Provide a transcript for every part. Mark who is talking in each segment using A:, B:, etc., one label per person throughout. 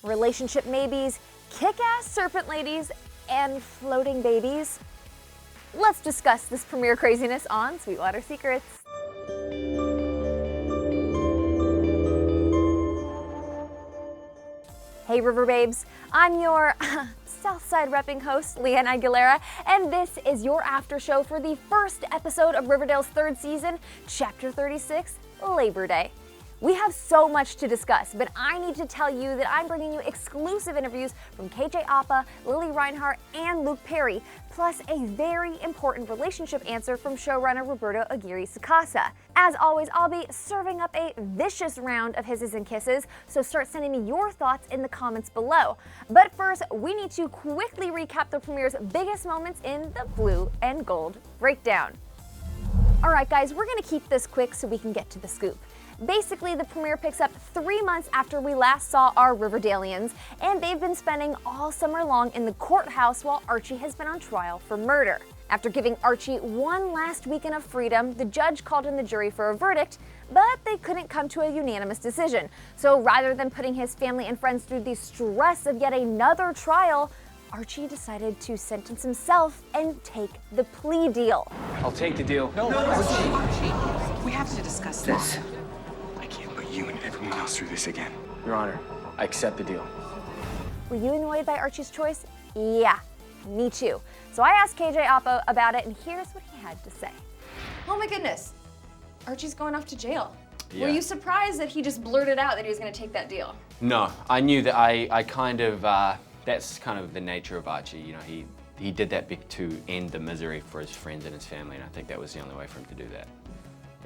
A: relationship maybes, kick-ass serpent ladies, and floating babies? Let's discuss this premiere craziness on Sweetwater Secrets. Hey Riverbabes, I'm your Southside repping host, Leanne Aguilera, and this is your after show for the first episode of Riverdale's third season, Chapter 36, Labor Day. We have so much to discuss, but I need to tell you that I'm bringing you exclusive interviews from KJ Apa, Lili Reinhart, and Luke Perry, plus a very important relationship answer from showrunner Roberto Aguirre-Sacasa. As always, I'll be serving up a vicious round of hisses and kisses, so start sending me your thoughts in the comments below. But first, we need to quickly recap the premiere's biggest moments in the blue and gold breakdown. Alright guys, we're gonna keep this quick so we can get to the scoop. Basically, the premiere picks up 3 months after we last saw our Riverdalians, and they've been spending all summer long in the courthouse while Archie has been on trial for murder. After giving Archie one last weekend of freedom, the judge called in the jury for a verdict, but they couldn't come to a unanimous decision. So rather than putting his family and friends through the stress of yet another trial, Archie decided to sentence himself and take the plea deal.
B: I'll take the deal.
C: No, Archie, we have to discuss this.
D: You and everyone else through this again.
B: Your Honor, I accept the deal.
A: Were you annoyed by Archie's choice? Yeah, me too. So I asked KJ Apa about it, and here's what he had to say.
E: Oh my goodness, Archie's going off to jail.
B: Yeah.
E: Were you surprised that he just blurted out that he was going to take that deal?
B: No, I knew that I kind of, that's kind of the nature of Archie. You know, he did that to end the misery for his friends and his family, and I think that was the only way for him to do that.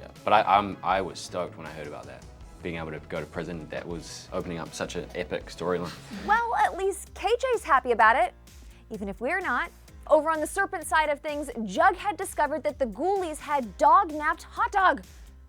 B: Yeah, but I was stoked when I heard about that. Being able to go to prison, that was opening up such an epic storyline.
A: Well, at least KJ's happy about it, even if we're not. Over on the Serpent side of things, Jug had discovered that the Ghoulies had dog-napped Hot Dog.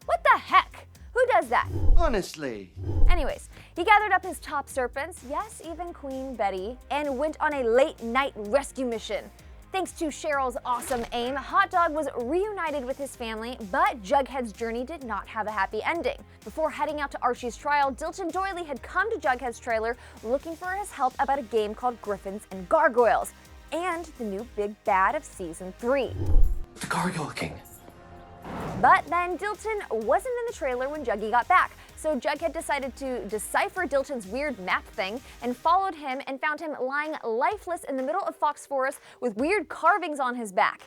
A: What the heck? Who does that?
F: Honestly.
A: Anyways, he gathered up his top serpents, yes, even Queen Betty, and went on a late-night rescue mission. Thanks to Cheryl's awesome aim, Hot Dog was reunited with his family, but Jughead's journey did not have a happy ending. Before heading out to Archie's trial, Dilton Doily had come to Jughead's trailer looking for his help about a game called Griffins and Gargoyles, and the new big bad of Season 3.
D: The Gargoyle King.
A: But then Dilton wasn't in the trailer when Juggy got back, so Jughead decided to decipher Dilton's weird map thing and followed him and found him lying lifeless in the middle of Fox Forest with weird carvings on his back.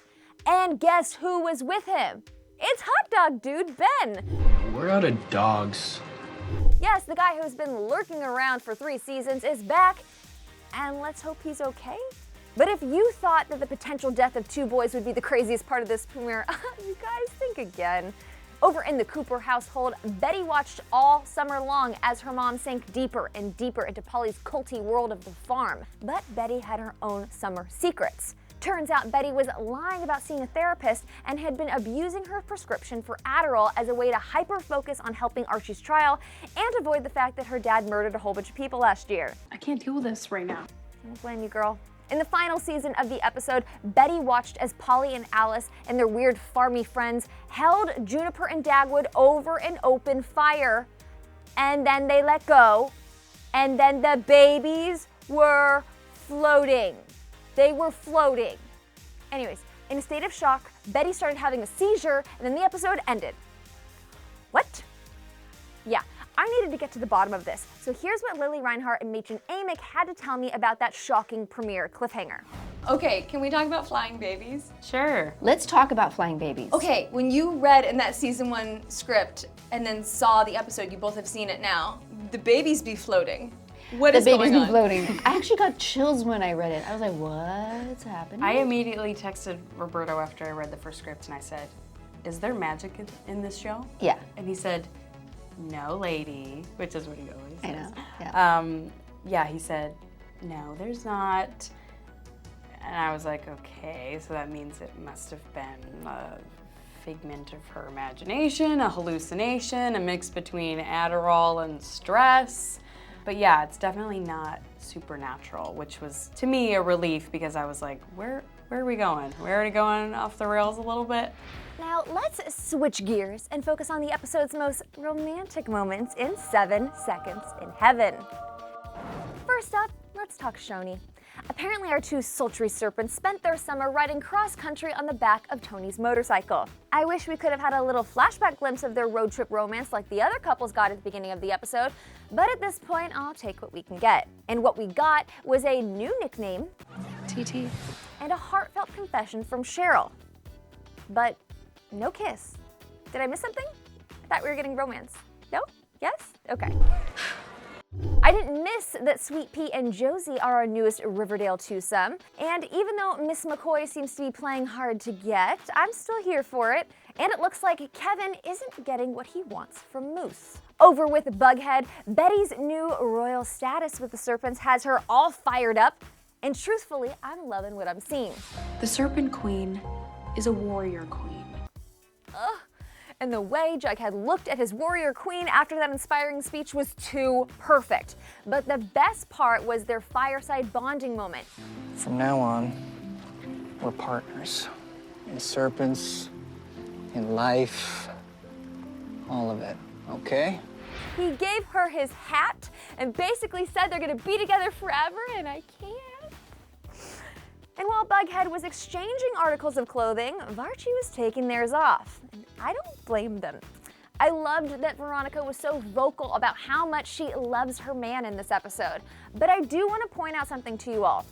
A: And guess who was with him? It's Hot Dog Dude Ben!
B: We're out of dogs.
A: Yes, the guy who's been lurking around for 3 seasons is back, and let's hope he's okay. But if you thought that the potential death of 2 boys would be the craziest part of this premiere, you guys think again. Over in the Cooper household, Betty watched all summer long as her mom sank deeper and deeper into Polly's culty world of the farm. But Betty had her own summer secrets. Turns out Betty was lying about seeing a therapist and had been abusing her prescription for Adderall as a way to hyper-focus on helping Archie's trial and avoid the fact that her dad murdered a whole bunch of people last year.
G: I can't deal with this right now.
A: I don't blame you, girl. In the final season of the episode, Betty watched as Polly and Alice and their weird farmy friends held Juniper and Dagwood over an open fire. And then they let go. And then the babies were floating. They were floating. Anyways, in a state of shock, Betty started having a seizure, and then the episode ended. What? Yeah. I needed to get to the bottom of this, so here's what Lili Reinhart and Machen Amick had to tell me about that shocking premiere cliffhanger.
E: Okay, can we talk about flying babies?
G: Sure.
H: Let's talk about flying babies.
E: Okay, when you read in that Season 1 script and then saw the episode, you both have seen it now, the babies be floating. What is going on?
H: The babies be floating. I actually got chills when I read it. I was like, what's happening?
G: I immediately texted Roberto after I read the first script and I said, is there magic in this show?
H: Yeah.
G: And he said, no, lady, which is what he always says.
H: I know, yeah.
G: Yeah, he said, no, there's not. And I was like, okay, so that means it must have been a figment of her imagination, a hallucination, a mix between Adderall and stress. But yeah, it's definitely not supernatural, which was, to me, a relief because I was like, where are we going? We're already going off the rails a little bit.
A: Now let's switch gears and focus on the episode's most romantic moments in 7 Seconds in Heaven. first up, let's talk Shoni. Apparently our two sultry serpents spent their summer riding cross-country on the back of Tony's motorcycle. I wish we could have had a little flashback glimpse of their road trip romance like the other couples got at the beginning of the episode, but at this point, I'll take what we can get. And what we got was a new nickname,
C: TT.
A: and a heartfelt confession from Cheryl. But no kiss. Did I miss something? I thought we were getting romance. No? Yes? Okay. I didn't miss that Sweet Pea and Josie are our newest Riverdale twosome, and even though Miss McCoy seems to be playing hard to get, I'm still here for it, and it looks like Kevin isn't getting what he wants from Moose. Over with Bughead, Betty's new royal status with the Serpents has her all fired up, and truthfully, I'm loving what I'm seeing.
C: The Serpent Queen is a warrior queen.
A: And the way Jughead looked at his warrior queen after that inspiring speech was too perfect. But the best part was their fireside bonding moment.
F: From now on, we're partners. In serpents, in life, all of it, okay?
A: He gave her his hat and basically said they're gonna be together forever, and I can't. And while Bughead was exchanging articles of clothing, Archie was taking theirs off. And I don't blame them. I loved that Veronica was so vocal about how much she loves her man in this episode. But I do want to point out something to you all.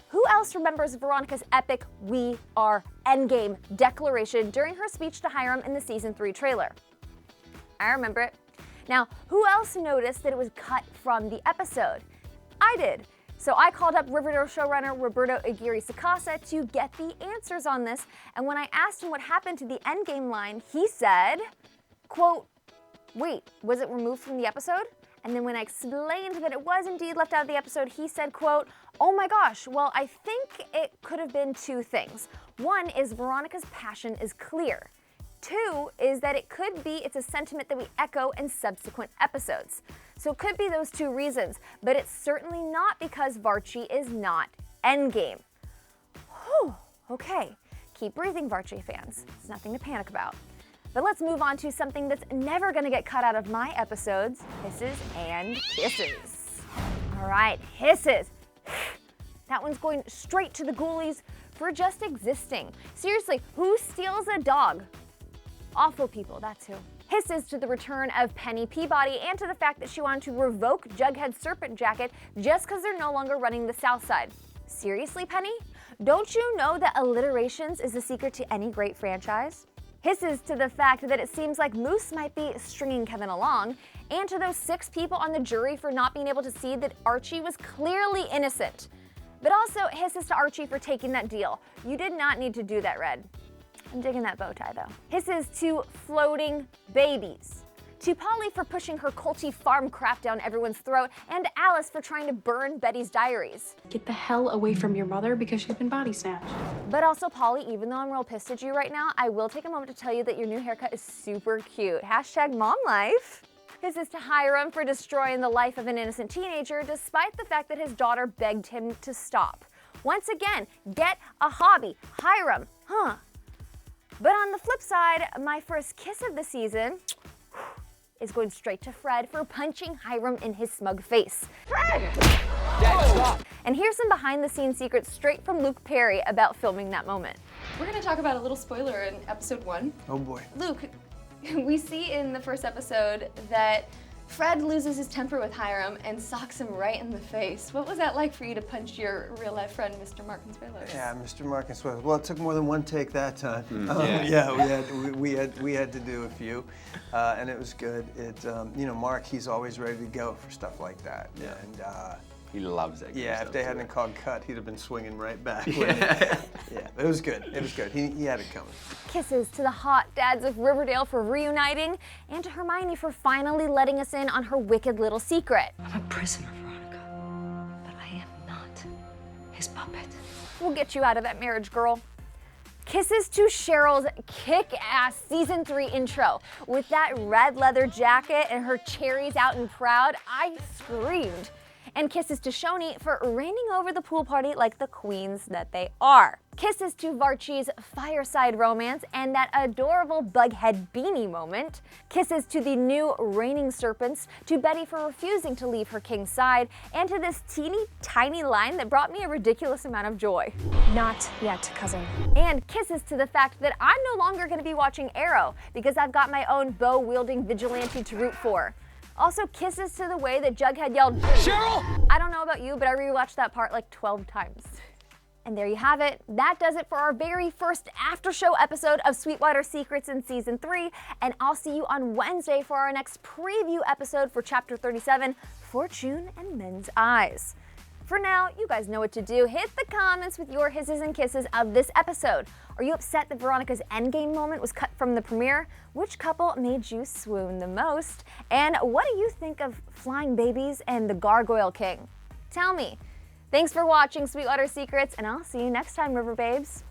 A: Who else remembers Veronica's epic "We are Endgame" declaration during her speech to Hiram in the Season 3 trailer? I remember it. Now, who else noticed that it was cut from the episode? I did. So I called up Riverdale showrunner Roberto Aguirre-Sacasa to get the answers on this, and when I asked him what happened to the Endgame line, he said, quote, "Wait, was it removed from the episode?" And then when I explained that it was indeed left out of the episode, he said, quote, "Oh my gosh, well, I think it could have been two things. One is Veronica's passion is clear. Two is that it's a sentiment that we echo in subsequent episodes. So it could be those two reasons, but it's certainly not because Varchi is not Endgame." Whew, okay, keep breathing, Varchi fans. It's nothing to panic about. But let's move on to something that's never gonna get cut out of my episodes, hisses and kisses. All right, hisses. That one's going straight to the Ghoulies for just existing. Seriously, who steals a dog? Awful people, that's who. Hisses to the return of Penny Peabody and to the fact that she wanted to revoke Jughead's Serpent jacket just because they're no longer running the South Side. Seriously, Penny? Don't you know that alliterations is the secret to any great franchise? Hisses to the fact that it seems like Moose might be stringing Kevin along, and to those 6 people on the jury for not being able to see that Archie was clearly innocent. But also hisses to Archie for taking that deal. You did not need to do that, Red. I'm digging that bow tie though. Hisses to floating babies. To Polly for pushing her culty farm crap down everyone's throat, and Alice for trying to burn Betty's diaries.
C: Get the hell away from your mother because she's been body snatched.
A: But also, Polly, even though I'm real pissed at you right now, I will take a moment to tell you that your new haircut is super cute. Hashtag mom life. Hisses to Hiram for destroying the life of an innocent teenager despite the fact that his daughter begged him to stop. Once again, get a hobby. Hiram, huh? But on the flip side, my first kiss of the season is going straight to Fred for punching Hiram in his smug face. Fred! And here's some behind-the-scenes secrets straight from Luke Perry about filming that moment.
E: We're gonna talk about a little spoiler in episode 1.
F: Oh boy.
E: Luke, we see in the first episode that Fred loses his temper with Hiram and socks him right in the face. What was that like for you to punch your real-life friend, Mr. Mark Consuelos?
I: Yeah, Mr. Mark Consuelos. Well, it took more than one take that time. We had to do a few, and it was good. Mark, he's always ready to go for stuff like that.
B: Yeah.
I: And
B: He loves that.
I: yeah, if they hadn't called cut, he'd have been swinging right back. Yeah, it was good. It was good. He had it coming.
A: Kisses to the hot dads of Riverdale for reuniting, and to Hermione for finally letting us in on her wicked little secret.
C: I'm a prisoner, Veronica, but I am not his puppet.
A: We'll get you out of that marriage, girl. Kisses to Cheryl's kick-ass Season 3 intro. With that red leather jacket and her cherries out and proud, I screamed. And kisses to Shoni for reigning over the pool party like the queens that they are. Kisses to Varchi's fireside romance and that adorable bughead beanie moment. Kisses to the new reigning serpents, to Betty for refusing to leave her king's side, and to this teeny tiny line that brought me a ridiculous amount of joy.
J: Not yet, cousin.
A: And kisses to the fact that I'm no longer going to be watching Arrow because I've got my own bow-wielding vigilante to root for. Also, kisses to the way that Jughead yelled, "Cheryl!" I don't know about you, but I rewatched that part like 12 times. And there you have it. That does it for our very first after show episode of Sweetwater Secrets in Season 3. And I'll see you on Wednesday for our next preview episode for Chapter 37, Fortune and Men's Eyes. For now, you guys know what to do. Hit the comments with your hisses and kisses of this episode. Are you upset that Veronica's endgame moment was cut from the premiere? Which couple made you swoon the most? And what do you think of flying babies and the Gargoyle King? Tell me. Thanks for watching Sweetwater Secrets, and I'll see you next time, Riverbabes.